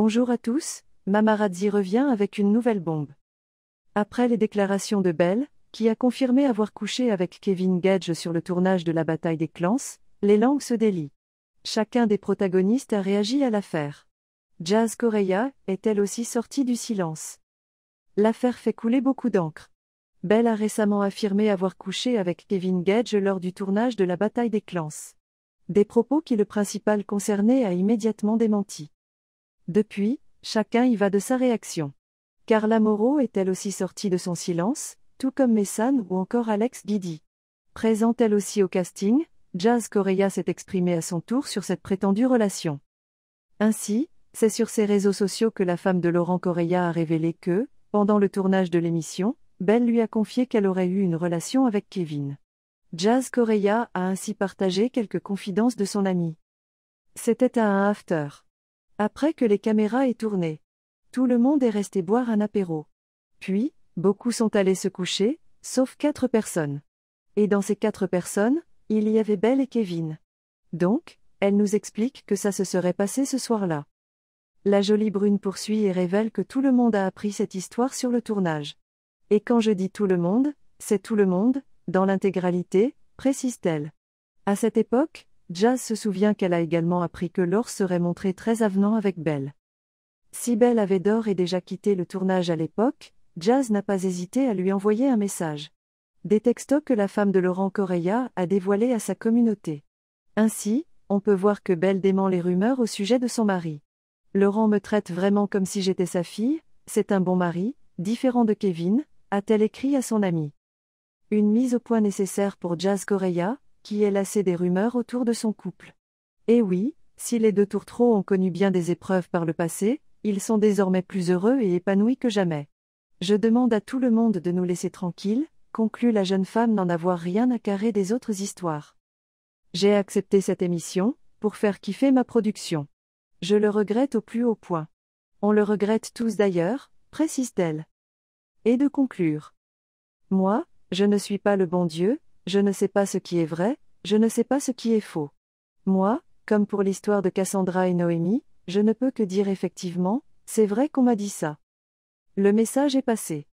Bonjour à tous, Mamarazzi revient avec une nouvelle bombe. Après les déclarations de Belle, qui a confirmé avoir couché avec Kevin Gage sur le tournage de la bataille des clans, les langues se délient. Chacun des protagonistes a réagi à l'affaire. Jazz Correia est elle aussi sortie du silence. L'affaire fait couler beaucoup d'encre. Belle a récemment affirmé avoir couché avec Kevin Gage lors du tournage de la bataille des clans. Des propos qui le principal concerné a immédiatement démenti. Depuis, chacun y va de sa réaction. Carla Moreau est elle aussi sortie de son silence, tout comme Messane ou encore Alex Guidi. Présente elle aussi au casting, Jazz Correia s'est exprimée à son tour sur cette prétendue relation. Ainsi, c'est sur ses réseaux sociaux que la femme de Laurent Correia a révélé que, pendant le tournage de l'émission, Belle lui a confié qu'elle aurait eu une relation avec Kevin. Jazz Correia a ainsi partagé quelques confidences de son ami. C'était à un after. Après que les caméras aient tourné, tout le monde est resté boire un apéro. Puis, beaucoup sont allés se coucher, sauf 4 personnes. Et dans ces 4 personnes, il y avait Belle et Kevin. Donc, elle nous explique que ça se serait passé ce soir-là. La jolie brune poursuit et révèle que tout le monde a appris cette histoire sur le tournage. Et quand je dis tout le monde, c'est tout le monde, dans l'intégralité, précise-t-elle. À cette époque, Jazz se souvient qu'elle a également appris que Laure serait montré très avenant avec Belle. Si Belle avait d'ores et déjà quitté le tournage à l'époque, Jazz n'a pas hésité à lui envoyer un message. Des textos que la femme de Laurent Correia a dévoilés à sa communauté. Ainsi, on peut voir que Belle dément les rumeurs au sujet de son mari. Laurent me traite vraiment comme si j'étais sa fille, c'est un bon mari, différent de Kevin, a-t-elle écrit à son ami. Une mise au point nécessaire pour Jazz Correia, qui est lassée des rumeurs autour de son couple. Et oui, si les deux tourtereaux ont connu bien des épreuves par le passé, ils sont désormais plus heureux et épanouis que jamais. Je demande à tout le monde de nous laisser tranquilles, conclut la jeune femme, n'en avoir rien à carrer des autres histoires. J'ai accepté cette émission, pour faire kiffer ma production. Je le regrette au plus haut point. On le regrette tous d'ailleurs, précise-t-elle. Et de conclure. Moi, je ne suis pas le bon Dieu, je ne sais pas ce qui est vrai, je ne sais pas ce qui est faux. Moi, comme pour l'histoire de Cassandra et Noémie, je ne peux que dire effectivement, c'est vrai qu'on m'a dit ça. Le message est passé.